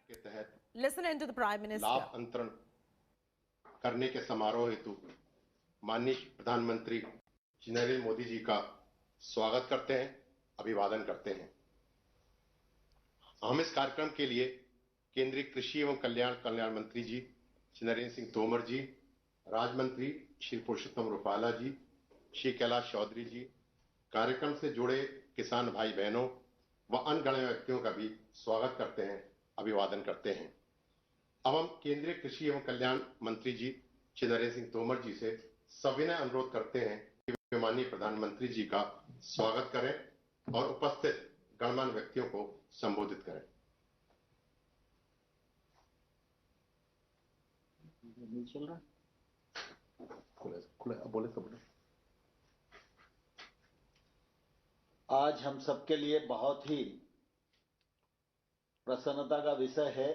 के तहत Listen into the Prime Minister. लाभ अंतरण करने के समारोह हेतु माननीय प्रधानमंत्री श्री नरेंद्र मोदी जी का स्वागत करते हैं, अभिवादन करते हैं। हम इस कार्यक्रम के लिए केंद्रीय कृषि एवं कल्याण मंत्री जी श्री नरेंद्र सिंह तोमर जी, राज्य मंत्री श्री पुरुषोत्तम रुपाला जी, श्री कैलाश चौधरी जी, कार्यक्रम से जुड़े किसान भाई बहनों व अन्य गणमान्य व्यक्तियों का भी स्वागत करते हैं, अभिवादन करते हैं। अब हम केंद्रीय कृषि एवं कल्याण मंत्री जी श्री नरेंद्र सिंह तोमर जी से सविनय अनुरोध करते हैं कि वे माननीय प्रधानमंत्री जी का स्वागत करें और उपस्थित गणमान्य व्यक्तियों को संबोधित करें। चल रहा बोले तो बोले। आज हम सबके लिए बहुत ही प्रसन्नता का विषय है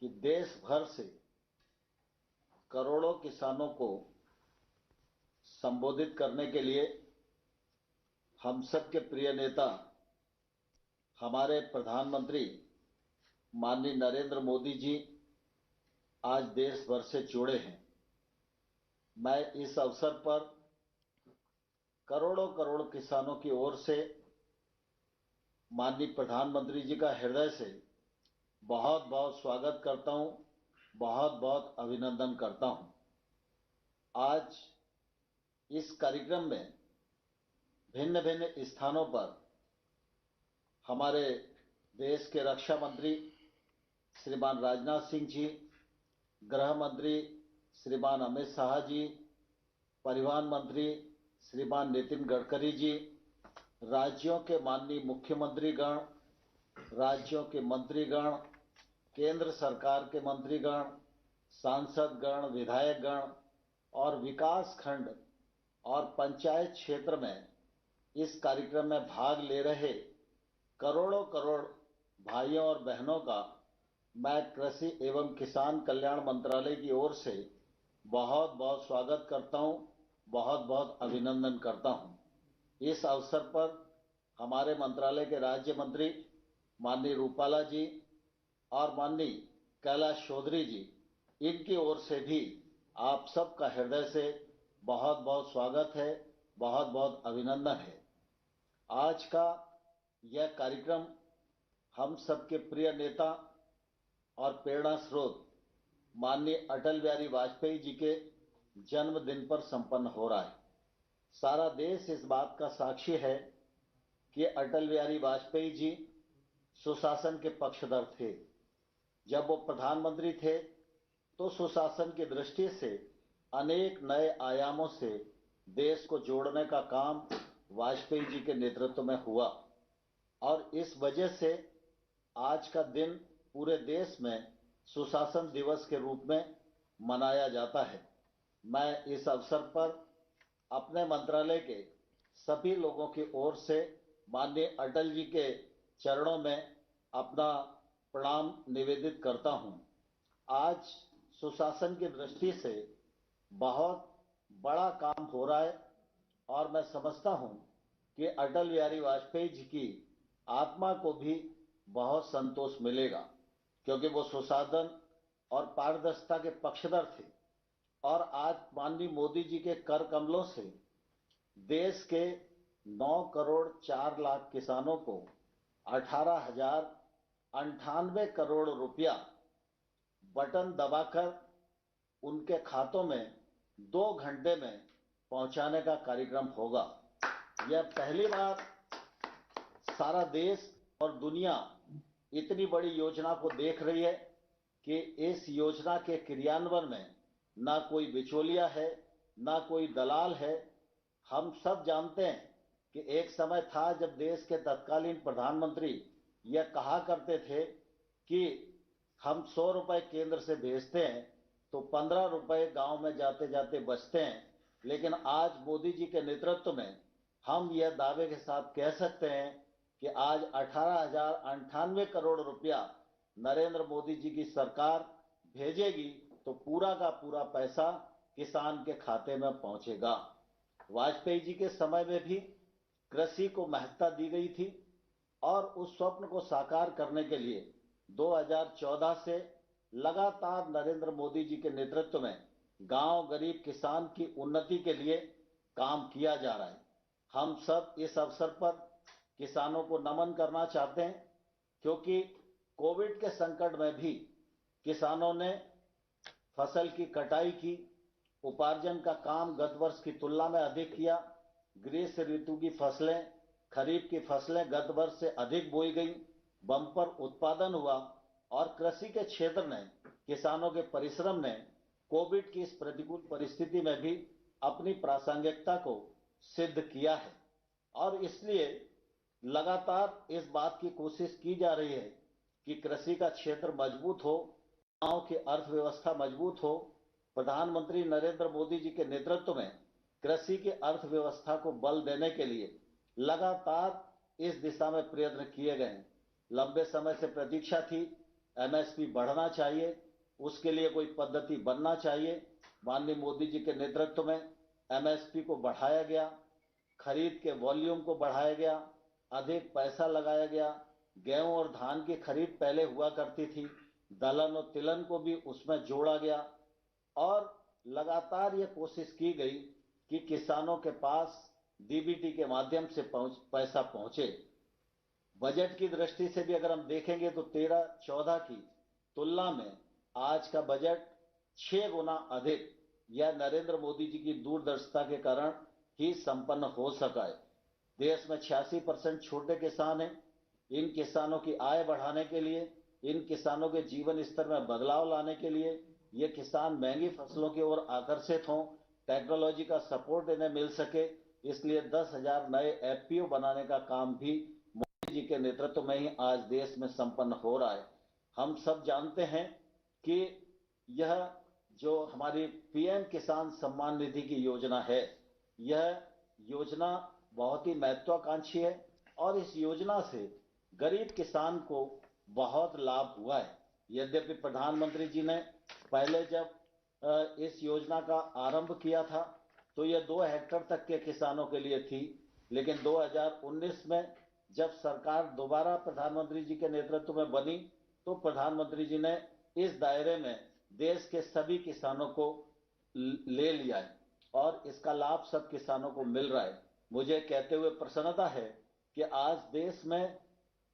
कि देश भर से करोड़ों किसानों को संबोधित करने के लिए हम सबके प्रिय नेता हमारे प्रधानमंत्री माननीय नरेंद्र मोदी जी आज देश भर से जुड़े हैं। मैं इस अवसर पर करोड़ों करोड़ किसानों की ओर से माननीय प्रधानमंत्री जी का हृदय से बहुत बहुत स्वागत करता हूं, बहुत बहुत अभिनंदन करता हूं। आज इस कार्यक्रम में भिन्न भिन्न स्थानों पर हमारे देश के रक्षा मंत्री श्रीमान राजनाथ सिंह जी, गृह मंत्री श्रीमान अमित शाह जी, परिवहन मंत्री श्रीमान नितिन गडकरी जी, राज्यों के माननीय मुख्यमंत्रीगण, राज्यों के मंत्रीगण, केंद्र सरकार के मंत्रीगण, सांसदगण, विधायकगण और विकास खंड और पंचायत क्षेत्र में इस कार्यक्रम में भाग ले रहे करोड़ों करोड़ भाइयों और बहनों का मैं कृषि एवं किसान कल्याण मंत्रालय की ओर से बहुत बहुत स्वागत करता हूं, बहुत बहुत अभिनंदन करता हूं। इस अवसर पर हमारे मंत्रालय के राज्य मंत्री माननीय रूपाला जी और माननीय कैलाश चौधरी जी, इनकी ओर से भी आप सबका हृदय से बहुत बहुत स्वागत है, बहुत बहुत अभिनंदन है। आज का यह कार्यक्रम हम सबके प्रिय नेता और प्रेरणा स्रोत माननीय अटल बिहारी वाजपेयी जी के जन्मदिन पर संपन्न हो रहा है। सारा देश इस बात का साक्षी है कि अटल बिहारी वाजपेयी जी सुशासन के पक्षधर थे। जब वो प्रधानमंत्री थे तो सुशासन की दृष्टि से अनेक नए आयामों से देश को जोड़ने का काम वाजपेयी जी के नेतृत्व में हुआ और इस वजह से आज का दिन पूरे देश में सुशासन दिवस के रूप में मनाया जाता है। मैं इस अवसर पर अपने मंत्रालय के सभी लोगों की ओर से माननीय अटल जी के चरणों में अपना प्रणाम निवेदित करता हूं। आज सुशासन की दृष्टि से बहुत बड़ा काम हो रहा है और मैं समझता हूं कि अटल बिहारी वाजपेयी जी की आत्मा को भी बहुत संतोष मिलेगा, क्योंकि वो सुशासन और पारदर्शिता के पक्षधर थे और आज माननीय मोदी जी के कर कमलों से देश के 9 करोड़ 4 लाख किसानों को 18,098 करोड़ रुपया बटन दबाकर उनके खातों में 2 घंटे में पहुंचाने का कार्यक्रम होगा। यह पहली बार सारा देश और दुनिया इतनी बड़ी योजना को देख रही है कि इस योजना के क्रियान्वयन में ना कोई बिचौलिया है, ना कोई दलाल है। हम सब जानते हैं कि एक समय था जब देश के तत्कालीन प्रधानमंत्री यह कहा करते थे कि हम 100 रुपए केंद्र से भेजते हैं तो 15 रुपए गांव में जाते जाते बचते हैं, लेकिन आज मोदी जी के नेतृत्व में हम यह दावे के साथ कह सकते हैं कि आज 18,098 करोड़ रुपया नरेंद्र मोदी जी की सरकार भेजेगी तो पूरा का पूरा पैसा किसान के खाते में पहुंचेगा। वाजपेयी जी के समय में भी कृषि को महत्ता दी गई थी और उस स्वप्न को साकार करने के लिए 2014 से लगातार नरेंद्र मोदी जी के नेतृत्व में गांव गरीब किसान की उन्नति के लिए काम किया जा रहा है। हम सब इस अवसर पर किसानों को नमन करना चाहते हैं, क्योंकि कोविड के संकट में भी किसानों ने फसल की कटाई की, उपार्जन का काम गत वर्ष की तुलना में अधिक किया। ग्रीष्म ऋतु की फसलें, खरीफ की फसलें गत वर्ष से अधिक बोई गई, बम्पर उत्पादन हुआ और कृषि के क्षेत्र ने, किसानों के परिश्रम ने कोविड की इस प्रतिकूल परिस्थिति में भी अपनी प्रासंगिकता को सिद्ध किया है। और इसलिए लगातार इस बात की कोशिश की जा रही है कि कृषि का क्षेत्र मजबूत हो, गांव की अर्थव्यवस्था मजबूत हो। प्रधानमंत्री नरेंद्र मोदी जी के नेतृत्व में कृषि की अर्थव्यवस्था को बल देने के लिए लगातार इस दिशा में प्रयत्न किए गए हैं। लंबे समय से प्रतीक्षा थी, एमएसपी बढ़ना चाहिए, उसके लिए कोई पद्धति बनना चाहिए। माननीय मोदी जी के नेतृत्व में एमएसपी को बढ़ाया गया, खरीद के वॉल्यूम को बढ़ाया गया, अधिक पैसा लगाया गया। गेहूं और धान की खरीद पहले हुआ करती थी, दलहन और तिलहन को भी उसमें जोड़ा गया और लगातार ये कोशिश की गई कि किसानों के पास डीबीटी के माध्यम से पैसा पहुंचे। बजट की दृष्टि से भी अगर हम देखेंगे तो 13-14 की तुलना में आज का बजट 6 गुना अधिक यह नरेंद्र मोदी जी की दूरदर्शिता के कारण ही संपन्न हो सका है। देश में 86% छोटे किसान हैं। इन किसानों की आय बढ़ाने के लिए, इन किसानों के जीवन स्तर में बदलाव लाने के लिए, ये किसान महंगी फसलों की ओर आकर्षित हों, टेक्नोलॉजी का सपोर्ट इन्हें मिल सके, इसलिए 10,000 नए एफपीओ बनाने का काम भी मोदी जी के नेतृत्व में ही आज देश में संपन्न हो रहा है। हम सब जानते हैं कि यह जो हमारी पीएम किसान सम्मान निधि की योजना है, यह योजना बहुत ही महत्वाकांक्षी है और इस योजना से गरीब किसान को बहुत लाभ हुआ है। यद्यपि प्रधानमंत्री जी ने पहले जब इस योजना का आरंभ किया था तो यह 2 हेक्टेयर तक के किसानों के लिए थी, लेकिन 2019 में जब सरकार दोबारा प्रधानमंत्री जी के नेतृत्व में बनी तो प्रधानमंत्री जी ने इस दायरे में देश के सभी किसानों को ले लिया है और इसका लाभ सब किसानों को मिल रहा है। मुझे कहते हुए प्रसन्नता है कि आज देश में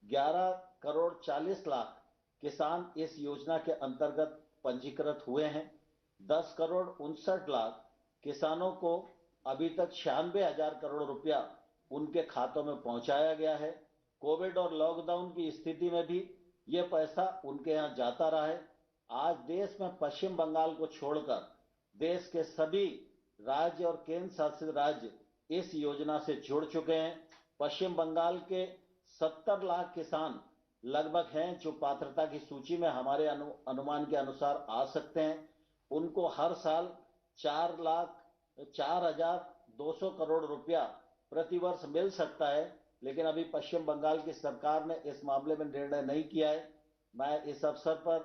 11 करोड़ 40 लाख किसान इस योजना के अंतर्गत पंजीकृत हुए हैं। 10 करोड़ 59 लाख किसानों को अभी तक 96,000 करोड़ रुपया उनके खातों में पहुंचाया गया है। कोविड और लॉकडाउन की स्थिति में भी ये पैसा उनके यहाँ जाता रहा है। आज देश में पश्चिम बंगाल को छोड़कर देश के सभी राज्य और केंद्र शासित राज्य इस योजना से जुड़ चुके हैं। पश्चिम बंगाल के 70 लाख किसान लगभग हैं जो पात्रता की सूची में हमारे अनुमान के अनुसार आ सकते हैं। उनको हर साल 4,0200 करोड़ रुपया प्रतिवर्ष मिल सकता है, लेकिन अभी पश्चिम बंगाल की सरकार ने इस मामले में निर्णय नहीं किया है। मैं इस अवसर पर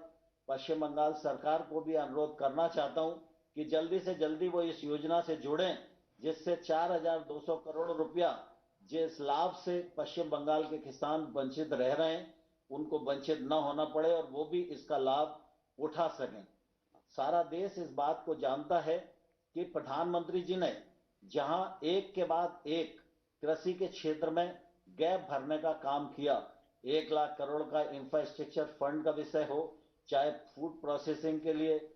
पश्चिम बंगाल सरकार को भी अनुरोध करना चाहता हूं कि जल्दी से जल्दी वो इस योजना से जुड़ें, जिससे 4,200 करोड़ रुपया जिस लाभ से पश्चिम बंगाल के किसान वंचित रह रहे हैं उनको वंचित न होना पड़े और वो भी इसका लाभ उठा सकें। सारा देश इस बात को जानता है कि प्रधानमंत्री जी ने जहां एक के बाद एक कृषि के क्षेत्र में गैप भरने का काम किया, 1 लाख करोड़ का इंफ्रास्ट्रक्चर फंड का विषय हो, चाहे फूड प्रोसेसिंग के लिए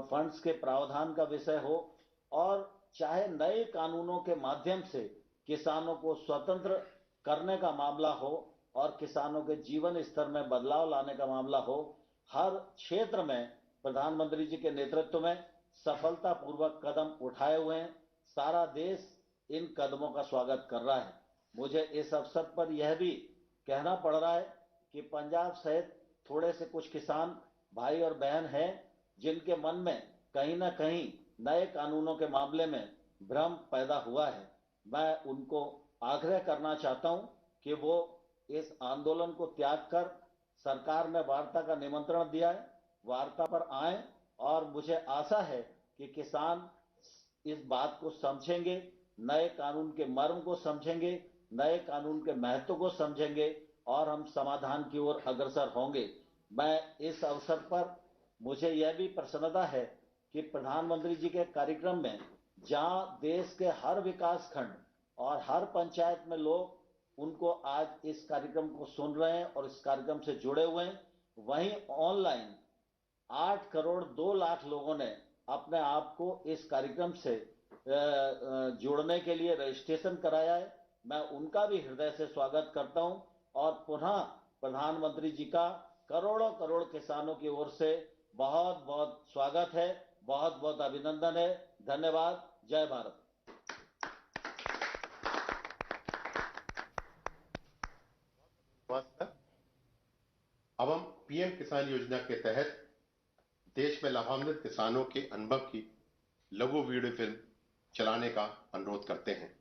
फंड्स के प्रावधान का विषय हो, और चाहे नए कानूनों के माध्यम से किसानों को स्वतंत्र करने का मामला हो और किसानों के जीवन स्तर में बदलाव लाने का मामला हो, हर क्षेत्र में प्रधानमंत्री जी के नेतृत्व में सफलतापूर्वक कदम उठाए हुए हैं। सारा देश इन कदमों का स्वागत कर रहा है। मुझे इस अवसर पर यह भी कहना पड़ रहा है कि पंजाब सहित थोड़े से कुछ किसान भाई और बहन हैं जिनके मन में कहीं ना कहीं नए कानूनों के मामले में भ्रम पैदा हुआ है। मैं उनको आग्रह करना चाहता हूं कि वो इस आंदोलन को त्याग कर, सरकार ने वार्ता का निमंत्रण दिया है, वार्ता पर आए और मुझे आशा है कि किसान इस बात को समझेंगे, नए कानून के मर्म को समझेंगे नए कानून के महत्व को समझेंगे और हम समाधान की ओर अग्रसर होंगे। मैं इस अवसर पर मुझे यह भी प्रसन्नता है कि प्रधानमंत्री जी के कार्यक्रम में जहां देश के हर विकास खंड और हर पंचायत में लोग उनको आज इस कार्यक्रम को सुन रहे हैं और इस कार्यक्रम से जुड़े हुए हैं, वहीं ऑनलाइन 8 करोड़ 2 लाख लोगों ने अपने आप को इस कार्यक्रम से जुड़ने के लिए रजिस्ट्रेशन कराया है। मैं उनका भी हृदय से स्वागत करता हूं और पुनः प्रधानमंत्री जी का करोड़ों करोड़ किसानों की ओर से बहुत बहुत स्वागत है, बहुत बहुत अभिनंदन है। धन्यवाद। जय भारत। अब हम पीएम किसान योजना के तहत देश में लाभान्वित किसानों के अनुभव की लघु वीडियो फिल्म चलाने का अनुरोध करते हैं।